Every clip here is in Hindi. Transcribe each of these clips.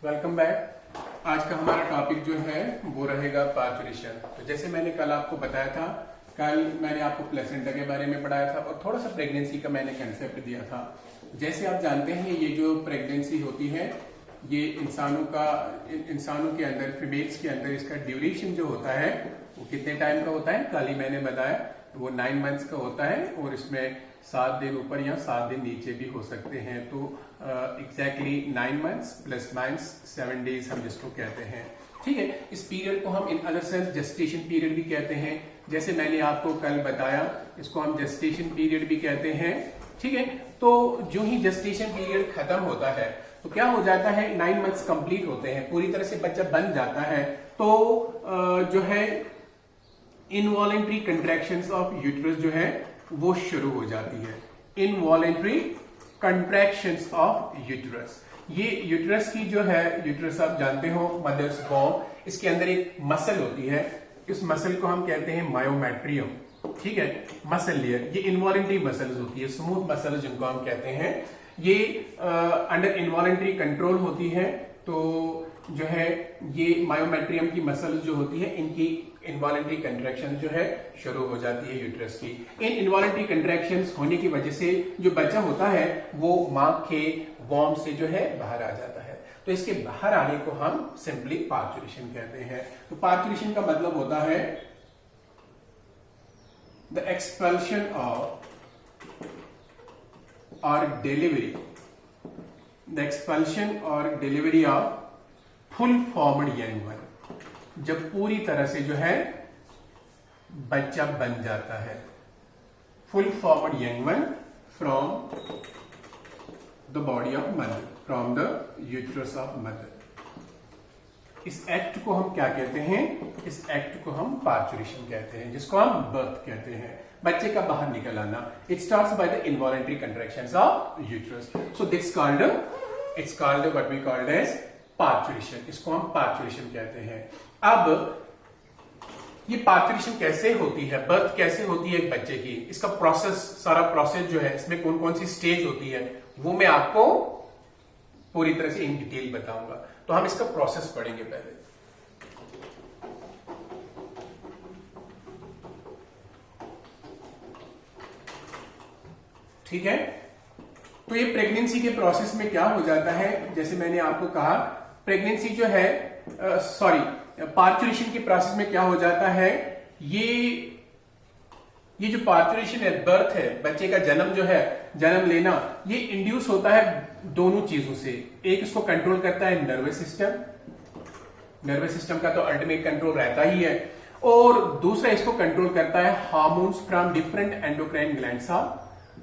Welcome back. आज का हमारा टॉपिक जो है वो रहेगा पार्चुरेशन। तो जैसे मैंने कल आपको बताया था, कल मैंने आपको प्लेसेंटा के बारे में पढ़ाया था और थोड़ा सा प्रेगनेंसी का मैंने कंसेप्ट दिया था। जैसे आप जानते हैं, ये जो प्रेगनेंसी होती है ये इंसानों के अंदर, फीमेल्स के अंदर इसका ड्यूरेशन जो होता है वो कितने टाइम का होता है, कल ही मैंने बताया वो 9 मंथ्स का होता है और इसमें 7 दिन ऊपर या 7 दिन नीचे भी हो सकते हैं। तो exactly 9 months plus minus 7 days हम जिसको कहते हैं। ठीक है, इस पीरियड को हम in other sense gestation period भी कहते हैं। जैसे मैंने आपको कल बताया, इसको हम जेस्टेशन पीरियड भी कहते हैं। ठीक है, तो जो ही जेस्टेशन पीरियड खत्म होता है तो क्या हो जाता है, 9 मंथ्स कंप्लीट होते हैं, पूरी तरह से बच्चा बन जाता है, तो जो है इनवॉलेंट्री कंट्रैक्शंस ऑफ यूट्रस जो है वो शुरू हो जाती है। इनवॉलेंट्री कंट्रैक्शंस ऑफ यूट्रस, ये यूट्रस की जो है, यूट्रस आप जानते हो मदर्स वॉम, इसके अंदर एक मसल होती है, इस मसल को हम कहते हैं मायोमेट्रियम। ठीक है, मसल लेयर, ये इनवॉलेंट्री मसल्स होती है, स्मूथ मसल्स जिनको हम कहते हैं, ये अंडर इनवॉलेंट्री कंट्रोल होती है। तो जो है ये मायोमेट्रियम की मसल्स जो होती है, इनकी इनवॉलेंट्री कंट्रैक्शन जो है शुरू हो जाती है यूट्रस की। इन इनवॉलेंट्री कंट्रैक्शंस होने की वजह से जो बच्चा होता है वो मां के वॉर्म से जो है बाहर आ जाता है। तो इसके बाहर आने को हम सिंपली पार्चुरेशन कहते हैं। तो पार्चुरेशन का मतलब होता है द एक्सपल्शन ऑफ और डिलीवरी, द एक्सपल्शन और delivery of full formed young one, जब पूरी तरह से जो है बच्चा बन जाता है, full formed young one from the body of mother, from the uterus of mother. इस एक्ट को हम क्या कहते हैं, इस एक्ट को हम पार्चुरेशन कहते हैं, जिसको हम बर्थ कहते हैं, बच्चे का बाहर निकल आना। It starts by the involuntary contractions of uterus. So this called, it's called what we called as parturition. इसको हम पार्चुरेशन कहते हैं। अब ये पार्चुरेशन कैसे होती है, बर्थ कैसे होती है एक बच्चे की, इसका प्रोसेस, सारा प्रोसेस जो है, इसमें कौन कौन सी स्टेज होती है, वो मैं आपको पूरी तरह से इन डिटेल बताऊंगा। तो हम इसका प्रोसेस पढ़ेंगे पहले। ठीक है, तो ये प्रेगनेंसी के प्रोसेस में क्या हो जाता है, जैसे मैंने आपको कहा, प्रेगनेंसी जो है, पार्चुरेशन के प्रोसेस में क्या हो जाता है, ये जो पार्चुरेशन है, बर्थ है, बच्चे का जन्म जो है, जन्म लेना, ये इंड्यूस होता है दोनों चीजों से। एक इसको कंट्रोल करता है नर्वस सिस्टम, नर्वस सिस्टम का तो अल्टीमेट कंट्रोल रहता ही है, और दूसरा इसको कंट्रोल करता है hormones from different endocrine glands of,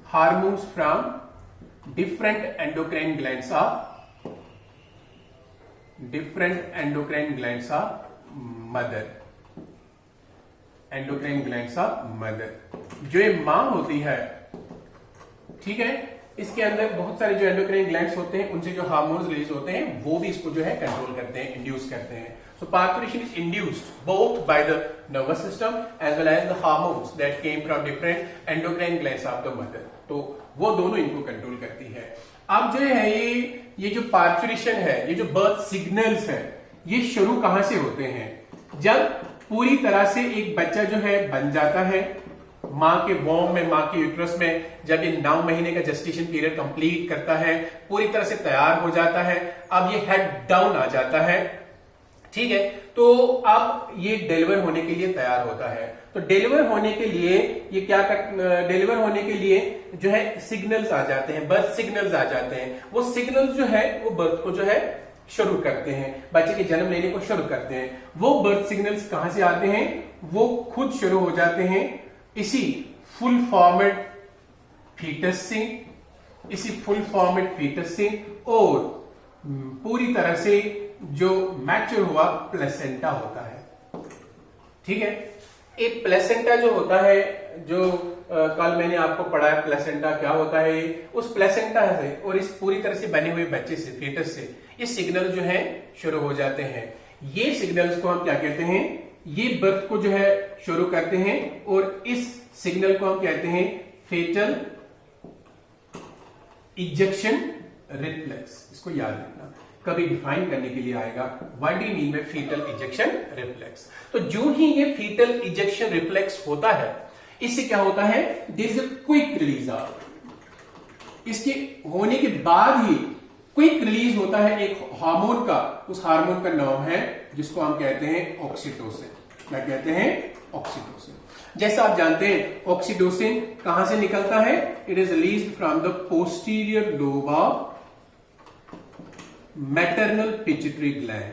hormones from different endocrine glands of, different endocrine glands of mother, endocrine glands of mother. जो ये मां होती है, ठीक है, इसके अंदर बहुत सारे जो एंडोक्राइन ग्लैंड्स होते हैं, उनसे जो हार्मोन्स रिलीज होते हैं, वो भी इसको जो है कंट्रोल करते हैं, इंड्यूस करते हैं। So parturition is induced both by the nervous system as well as the hormones that came from different endocrine glands of the mother. तो वो दोनों इनको कंट्रोल करती है। अब जो है ये जो पार्चुरेशन है, ये जो बर्थ सिग्नल्स है, ये शुरू कहां से होते हैं, जब पूरी तरह से एक बच्चा जो है बन जाता है मां के वॉर्म में, मां के यूट्रस में, जब ये 9 महीने का जेस्टेशन पीरियड कंप्लीट करता है, पूरी तरह से तैयार हो जाता है, अब ये हेड डाउन आ जाता है। ठीक है, तो अब ये डिलीवर होने के लिए तैयार होता है। तो डिलीवर होने के लिए ये क्या कर, डिलीवर होने के लिए जो है सिग्नल्स आ जाते हैं, बर्थ सिग्नल्स आ जाते हैं। वो सिग्नल्स जो है वो बर्थ को जो है शुरू करते हैं, बच्चे के जन्म लेने को शुरू करते हैं। वो बर्थ सिग्नल्स कहां से आते हैं, वो खुद शुरू हो जाते हैं इसी फुल फॉर्मेड फीटस से, इसी फुल फॉर्मेड फीटस से, और पूरी तरह से जो मैच्योर हुआ प्लेसेंटा होता है। ठीक है, एक प्लेसेंटा जो होता है, जो कल मैंने आपको पढ़ाया प्लेसेंटा क्या होता है, उस प्लेसेंटा से और इस पूरी तरह से बने हुए बच्चे से, फीटस से, ये सिग्नल जो है शुरू हो जाते हैं। ये सिग्नल्स को हम क्या कहते हैं, ये बर्थ को जो है शुरू करते हैं, और इस सिग्नल को हम कहते हैं फेटल इजेक्शन रिफ्लेक्स, इसको याद रखना, कभी डिफाइन करने के लिए आएगा, what do you mean by foetal ejection reflex. तो जो ही ये फीटल इजेक्शन रिफ्लेक्स होता है, इससे क्या होता है, there is a quick release of, इसके होने के बाद ही क्विक रिलीज होता है एक हार्मोन का, उस हार्मोन का नाम है जिसको हम कहते हैं ऑक्सीटोसिन। क्या कहते हैं, ऑक्सीटोसिन। जैसा आप जानते हैं ऑक्सीटोसिन कहां से निकलता है, it is released from the posterior lobe of maternal pituitary gland.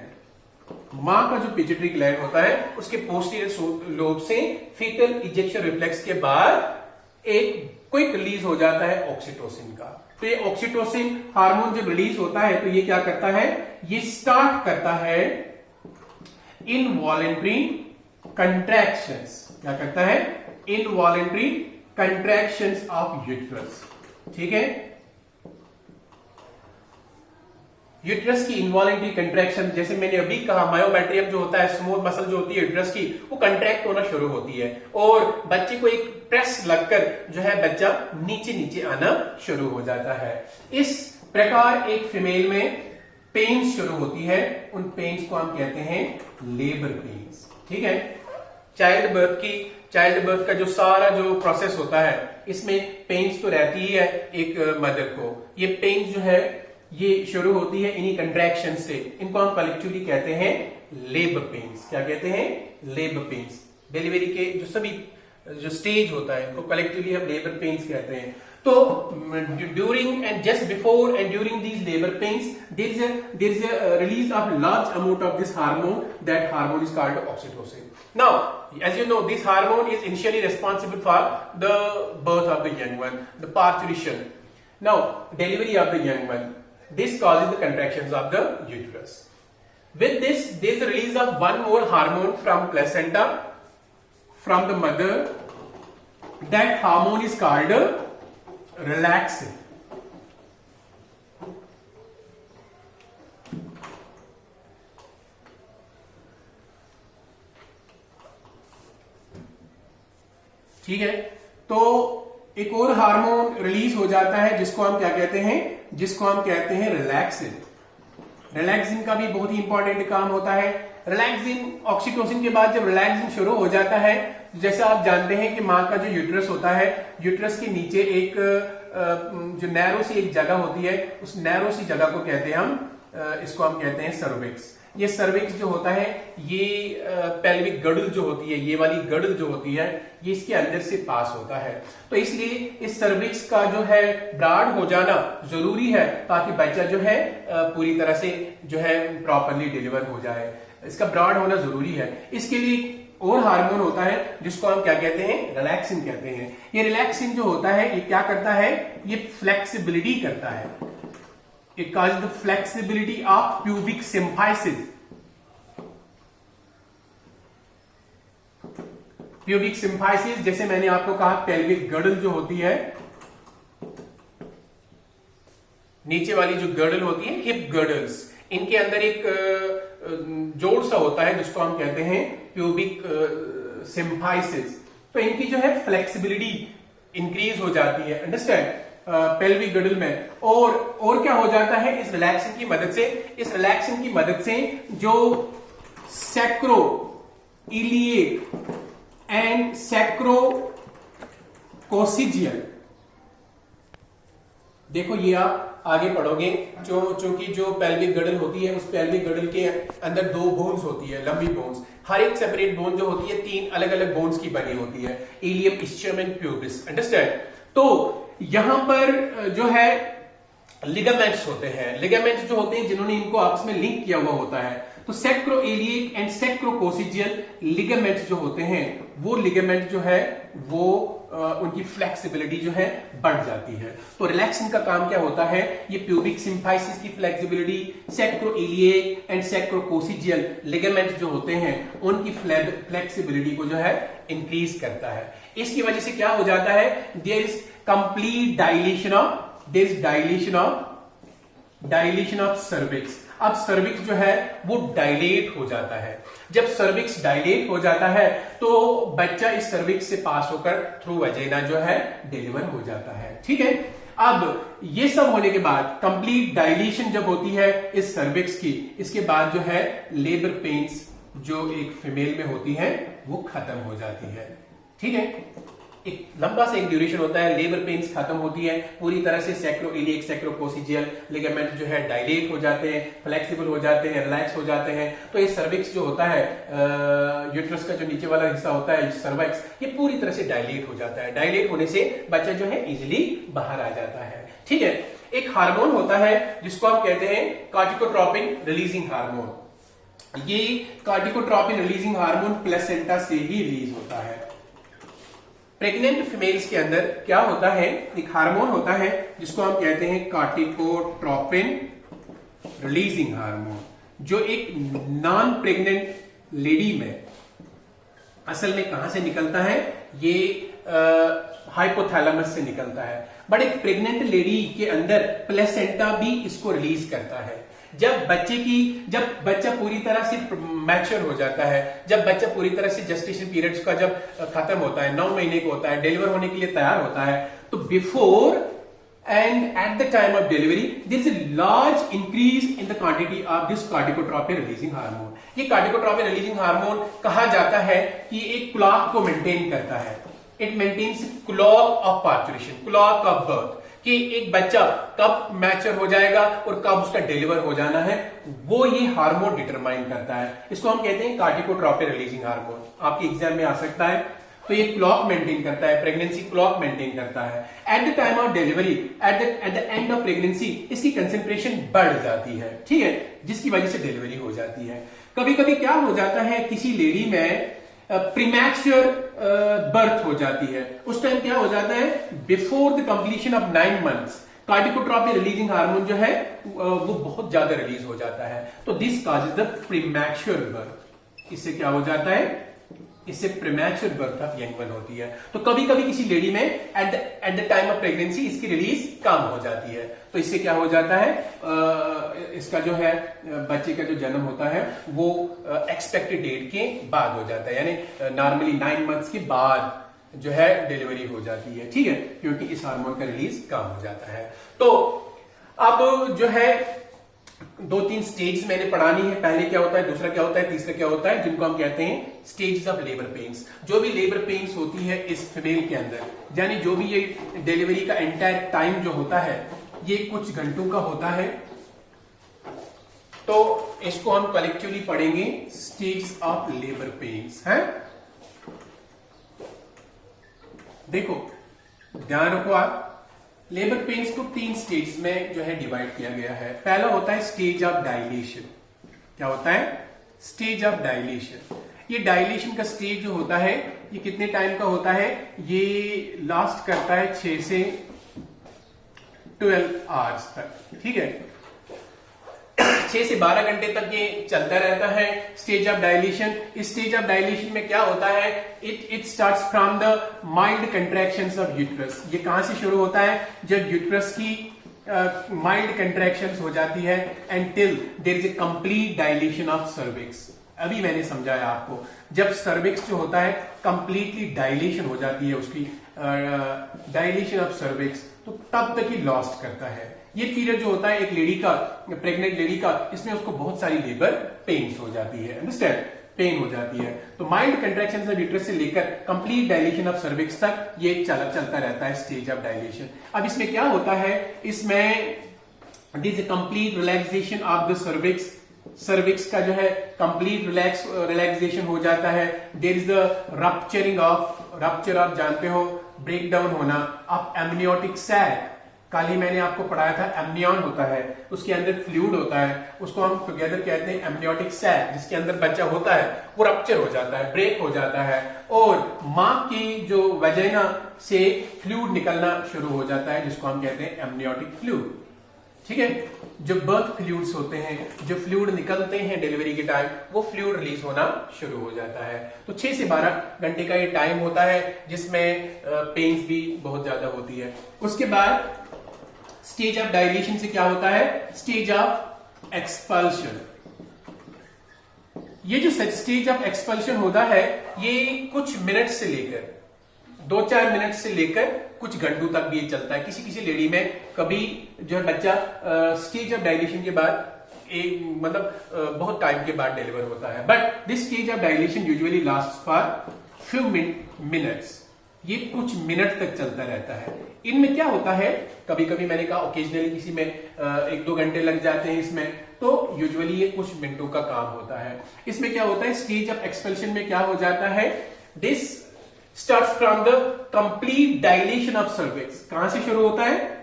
मां का जो पिट्यूटरी ग्लैंड होता है उसके पोस्टीरियर लोब से फीटल इजेक्शन रिफ्लेक्स के बाद एक क्विक रिलीज हो जाता है ऑक्सीटोसिन का। तो ये ऑक्सीटोसिन हार्मोन जब रिलीज होता है तो ये क्या करता है, ये स्टार्ट करता है इनवॉलेंट्री कंट्रैक्शंस। क्या करता है, इनवॉलेंट्री कंट्रैक्शंस ऑफ यूट्रस। ठीक है, यूट्रस की इनवॉलेंट्री कंट्रैक्शन, जैसे मैंने अभी कहा मायोमेट्रियम जो होता है, स्मॉल मसल जो होती है यूट्रस की, वो कंट्रैक्ट होना शुरू होती है और बच्चे को एक प्रेस लगकर जो है बच्चा नीचे नीचे आना शुरू हो जाता है। इस प्रकार एक फीमेल में पेन्स शुरू होती है, उन पेन्स को हम कहते हैं लेबर पेन्स। ठीक है, चाइल्ड बर्थ का जो सारा जो प्रोसेस होता है इसमें पेन्स तो रहती ही है एक मदर को। ये पेन्स जो है ये शुरू होती है इन्हीं कंट्रैक्शन से, इनको हम कलेक्टिवली कहते हैं लेबर पेन्स। क्या कहते हैं, लेबर पेन्स। डिलीवरी के जो सभी जो स्टेज होता है इनको कलेक्टिवली हम लेबर पेन्स कहते हैं। तो during and just before and during these labour pains there is a release of large amount of this hormone, that hormone is called oxytocin. Now as you know, this hormone is initially responsible for the birth of the young one, the parturition. Now delivery of the young one, this causes the contractions of the uterus. With this, there is a release of one more hormone from placenta, from the mother. That hormone is called relaxin. ठीक है, तो एक और हार्मोन रिलीज हो जाता है जिसको हम क्या कहते हैं, जिसको हम कहते हैं रिलैक्सिन। रिलैक्सिन का भी बहुत ही इंपॉर्टेंट काम होता है। रिलैक्सिन, ऑक्सीटोसिन के बाद जब रिलैक्सिन शुरू हो जाता है, जैसा आप जानते हैं कि मां का जो यूट्रस होता है, यूट्रस के नीचे एक जो नैरो सी एक जगह होती है, उस नैरो सी जगह को कहते हैं हम, इसको हम कहते हैं सर्विक्स। ये सर्विक्स जो होता है, ये पेल्विक गडल जो होती है, ये वाली गडल जो होती है, ये इसके अंदर से पास होता है। तो इसलिए इस सर्विक्स का जो है ब्रॉड हो जाना जरूरी है ताकि बच्चा जो है पूरी तरह से जो है प्रॉपरली डिलीवर हो जाए। इसका ब्रॉड होना जरूरी है। इसके लिए और हार्मोन होता है जिसको हम क्या कहते हैं, रिलैक्सिन कहते हैं। ये रिलैक्सिन जो होता है ये क्या करता है, ये फ्लेक्सिबिलिटी करता है। It causes the flexibility of pubic symphysis. Pubic symphysis, जैसे मैंने आपको कहा पेल्विक गर्डल जो होती है, नीचे वाली जो गर्डल होती है, हिप गर्डल्स, इनके अंदर एक जोड़ सा होता है जिसको हम कहते हैं प्यूबिक सिम्फाइसिस। तो इनकी जो है फ्लेक्सिबिलिटी इंक्रीज हो जाती है, अंडरस्टैंड, पेल्विक गर्डल में। और क्या हो जाता है इस रिलैक्सिन की मदद से, इस रिलैक्सिन की मदद से जो सैक्रो इलिएक एंड सैक्रो कोसिजियल, देखो ये आप आगे पढ़ोगे, चूंकि जो पेल्विक गर्डल होती है उस पेल्विक गर्डल के अंदर दो बोन्स होती है, लंबी बोन्स। हर एक सेपरेट बोन जो होती है तीन अलग अलग बोन्स की बनी होती है, ilium, ischium and pubis, understand. तो यहां पर जो है लिगामेंट्स होते हैं, लिगामेंट्स जो होते हैं जिन्होंने इनको आपस में लिंक किया हुआ होता है। तो सैक्रोइलियक एंड सैक्रोकोसिजियल लिगामेंट्स जो होते हैं, वो लिगामेंट जो है वो उनकी फ्लेक्सिबिलिटी जो है बढ़ जाती है। तो रिलैक्सिन का काम क्या होता है, ये प्यूबिक सिम्फाइसिस की फ्लेक्सिबिलिटी, सैक्रोइलियक एंड सैक्रोकोसिजियल लिगामेंट्स जो होते हैं उनकी फ्लेक्सिबिलिटी को जो है इंक्रीज करता है। इसकी वजह से क्या हो जाता है, there is complete dilation of cervix. अब सर्विक्स जो है वो डायलेट हो जाता है। जब सर्विक्स डायलेट हो जाता है तो बच्चा इस सर्विक्स से पास होकर थ्रू वजाइना जो है डिलीवर हो जाता है। ठीक है, अब ये सब होने के बाद कंप्लीट डायलेशन जब होती है इस सर्विक्स की, इसके बाद जो है लेबर पेन्स जो एक फीमेल में होती है वो खत्म हो जाती है। ठीक है, एक लंबा सा एक ड्यूरेशन होता है, लेबर पेन्स खत्म होती है पूरी तरह से, सैक्रोइलियक सैक्रोकोसिजियल लिगामेंट जो है डायलेट हो जाते हैं, फ्लेक्सिबल हो जाते हैं, रिलैक्स हो जाते हैं। तो ये सर्विक्स जो होता है, यूट्रस का जो नीचे वाला हिस्सा होता है सर्विक्स, ये पूरी तरह से डायलेट हो जाता है। डायलेट होने से बच्चा जो है इजिली बाहर आ जाता है। ठीक है, एक हार्मोन होता है जिसको हम कहते हैं कॉर्टिकोट्रोपिन रिलीजिंग हार्मोन। ये कॉर्टिकोट्रोपिन रिलीजिंग हार्मोन प्लेसेंटा से ही रिलीज होता है। प्रेग्नेंट फीमेल्स के अंदर क्या होता है, एक हार्मोन होता है जिसको हम कहते हैं कॉर्टिकोट्रोपिन रिलीजिंग हार्मोन, जो एक नॉन प्रेग्नेंट लेडी में असल में कहां से निकलता है, ये हाइपोथैलेमस से निकलता है। बट एक प्रेग्नेंट लेडी के अंदर प्लेसेंटा भी इसको रिलीज करता है। जब बच्चा पूरी तरह से मैच्योर हो जाता है, जब बच्चा पूरी तरह से जेस्टेशन पीरियड्स का जब खत्म होता है, 9 महीने को होता है, डिलीवर होने के लिए तैयार होता है, तो before and at the time of delivery there is a large increase in the quantity of this corticotropin releasing hormone. ये कॉर्टिकोट्रोपिन रिलीजिंग हार्मोन कहा जाता है कि एक क्लॉक को मेंटेन करता है। It maintains clock of parturition, clock of birth, कि एक बच्चा कब मैच्योर हो जाएगा और कब उसका डिलीवर हो जाना है, वो ये हार्मोन डिटरमाइन करता है। इसको हम कहते हैं कॉर्टिकोट्रोपिन रिलीजिंग हार्मोन। आपके एग्जाम में आ सकता है। तो ये क्लॉक मेंटेन करता है, प्रेगनेंसी क्लॉक मेंटेन करता है। Eight the time of delivery, at the end of pregnancy इसकी कंसेंट्रेशन बढ़ जाती है। ठीक है, जिसकी वजह से डिलीवरी हो जाती है। कभी कभी क्या हो जाता है, किसी लेडी में प्रीमैच्योर बर्थ हो जाती है। उस टाइम क्या हो जाता है, before the completion of 9 months corticotropin releasing hormone जो है वो बहुत ज्यादा रिलीज हो जाता है। तो this causes the premature birth. इससे क्या हो जाता है, इससे premature birth of young one होती है। तो कभी कभी किसी लेडी में eight the time of pregnancy इसकी रिलीज कम हो जाती है। तो इससे क्या हो जाता है, इसका जो है बच्चे का जो जन्म होता है वो एक्सपेक्टेड डेट के बाद हो जाता है, यानी नॉर्मली 9 मंथ्स के बाद जो है डिलीवरी हो जाती है। ठीक है, क्योंकि इस हार्मोन का रिलीज कम हो जाता है। तो अब जो है 2-3 स्टेज मैंने पढ़ानी है। पहले क्या होता है, दूसरा क्या होता है, तीसरा क्या होता है, जिनको हम कहते हैं स्टेजेस ऑफ लेबर पेन्स। जो भी लेबर पेन्स होती है इस फीमेल के अंदर, यानी जो भी ये डिलीवरी का एंटायर टाइम जो होता है ये कुछ घंटों का होता है। तो इसको हम कलेक्टिवली पढ़ेंगे स्टेज ऑफ लेबर पेन्स। है, देखो ध्यान रखो आप, लेबर पेन्स को 3 स्टेज में जो है डिवाइड किया गया है। पहला होता है स्टेज ऑफ डायलेशन। क्या होता है, स्टेज ऑफ डायलेशन। ये डायलेशन का स्टेज जो होता है ये कितने टाइम का होता है, ये लास्ट करता है 6 से 12 आवर्स तक। ठीक है, 6 से 12 घंटे तक ये चलता रहता है स्टेज ऑफ डायलेशन। इस स्टेज ऑफ डायलेशन में क्या होता है, it starts from the mild contractions of uterus. ये कहां से शुरू होता है, जब यूट्रस की माइल्ड कंट्रैक्शंस हो जाती है and till there is a complete dilation of cervix. अभी मैंने समझाया आपको, जब सर्विक्स जो होता है कंप्लीटली डायलेशन हो जाती है, उसकी डायलेशन ऑफ सर्विक्स, तो तब तक ही लॉस्ट करता है। ये पीरियड जो होता है एक लेडी का, प्रेग्नेंट लेडी का, इसमें उसको बहुत सारी लेबर पेन्स हो जाती है, अंडरस्टैंड, पेन हो जाती है। तो माइल्ड कंट्रैक्शंस ऑफ यूट्रस से लेकर कंप्लीट डायलेशन ऑफ सर्विक्स तक ये चलता रहता है स्टेज ऑफ डायलेशन। अब इसमें क्या होता है, इसमें this complete relaxation of the cervix. Cervix का जो है कंप्लीट रिलैक्सेशन हो जाता है। There is the rupture of जानते हो, ब्रेक डाउन होना ऑफ एमनियोटिक सैक। कल ही मैंने आपको पढ़ाया था, एमनियन होता है, उसके अंदर फ्लूइड होता है, उसको हम टुगेदर कहते हैं एमनियोटिक सैक, जिसके अंदर बच्चा होता है वो रप्चर हो जाता है, ब्रेक हो जाता है, और मां की जो वजाइना से फ्लूइड निकलना शुरू हो जाता है, जिसको हम कहते हैं एमनियोटिक फ्लूइड। ठीक है, जो बर्थ फ्लूइड्स होते हैं, जो फ्लूइड निकलते हैं डिलीवरी के टाइम, वो फ्लूइड रिलीज होना शुरू हो जाता है। तो 6 से 12 घंटे का ये टाइम होता है जिसमें पेन्स भी बहुत ज्यादा होती है। उसके बाद स्टेज ऑफ डायलेशन से क्या होता है, स्टेज ऑफ एक्सपल्शन। ये जो स्टेज ऑफ एक्सपल्शन होता है ये कुछ मिनट से लेकर 2-4 मिनट से लेकर कुछ घंटों तक भी ये चलता है। किसी किसी लेडी में कभी जो है बच्चा स्टेज ऑफ डायलेशन के बाद एक मतलब बहुत टाइम के बाद डिलीवर होता है, but this stage of dilation usually last for few minutes, ये कुछ मिनट तक चलता रहता है। इनमें क्या होता है, कभी कभी मैंने कहा ओकेजनली किसी में 1-2 घंटे लग जाते हैं इसमें, तो यूजुअली ये कुछ मिनटों का काम होता है। इसमें क्या होता है, स्टेज ऑफ एक्सपेल्शन में क्या हो जाता है, this starts from the complete dilation of cervix. कहां से शुरू होता है,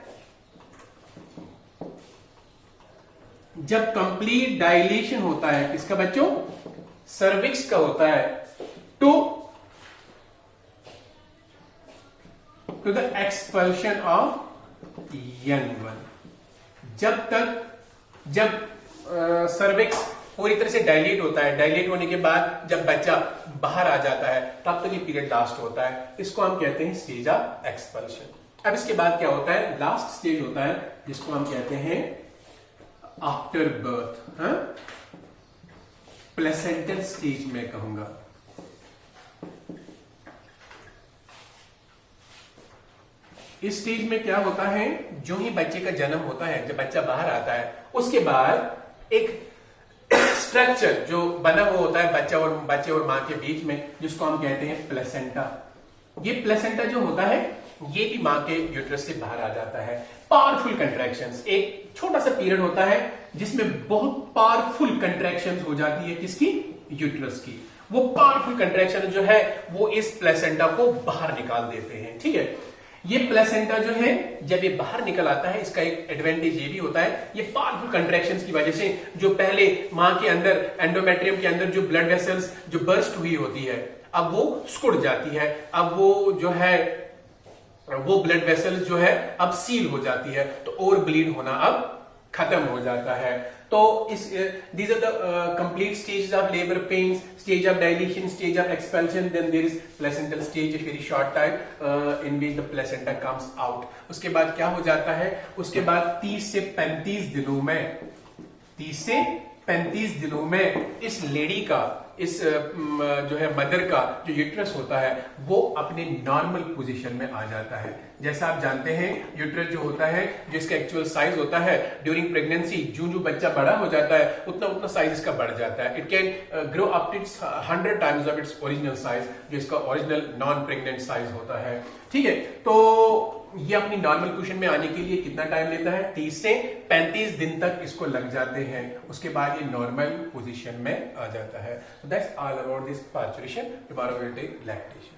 जब कंप्लीट डायलेशन होता है किसका बच्चों, सर्विक्स का होता है, to the expulsion of young one. जब सर्विक्स पूरी तरह से डायलेट होता है, डायलेट होने के बाद जब बच्चा बाहर आ जाता है तब तक ये पीरियड लास्ट होता है, इसको हम कहते हैं स्टेज ऑफ एक्सपल्शन। अब इसके बाद क्या होता है, लास्ट स्टेज होता है जिसको हम कहते हैं आफ्टर बर्थ, प्लेसेंटल स्टेज में कहूंगा। इस स्टेज में क्या होता है, जो ही बच्चे का जन्म होता है, जब बच्चा बाहर आता है उसके बाद एक स्ट्रक्चर जो बना हुआ होता है बच्चे और मां के बीच में, जिसको हम कहते हैं प्लेसेंटा। ये प्लेसेंटा जो होता है ये भी मां के यूट्रस से बाहर आ जाता है। पावरफुल कंट्रैक्शंस, एक छोटा सा पीरियड होता है जिसमें बहुत पावरफुल कंट्रैक्शंस हो जाती है किसकी, यूट्रस की। वो पावरफुल कंट्रैक्शन जो है वो इस प्लेसेंटा को बाहर निकाल देते हैं, ठीक है। ये प्लेसेंटा जो है जब ये बाहर निकल आता है, इसका एक एडवांटेज ये भी होता है, ये पावरफुल कंट्रैक्शंस की वजह से जो पहले मां के अंदर एंडोमेट्रियम के अंदर जो ब्लड वेसल्स जो बर्स्ट हुई होती है, अब वो सिकुड़ जाती है, अब वो जो है वो ब्लड वेसल्स जो है अब सील हो जाती है, तो ओवर ब्लीड होना अब खत्म हो जाता है। तो इस these are the complete stages of labor pains, stage of dilation, stage of expulsion, then there is placental stage, a very short time in which the placenta comes out. उसके बाद क्या हो जाता है, उसके बाद 30 से 35 दिनों में 30 से 35 दिनों में इस लेडी का, इस जो है मदर का जो यूट्रस होता है वो अपने नॉर्मल पोजीशन में आ जाता है। जैसा आप जानते हैं यूट्रस जो होता है, जिसका एक्चुअल साइज होता है ड्यूरिंग प्रेगनेंसी, जो बच्चा बड़ा हो जाता है उतना साइज इसका बढ़ जाता है। It can grow up to 100 times of its original size, जो इसका ओरिजिनल नॉन प्रेग्नेंट साइज होता है, ठीक है। तो ये अपनी नॉर्मल पोजीशन में आने के लिए कितना टाइम लेता है, 30 से 35 दिन तक इसको लग जाते हैं। उसके बाद ये नॉर्मल पोजीशन में आ जाता है। So that's all about this parturition. Tomorrow we'll take lactation.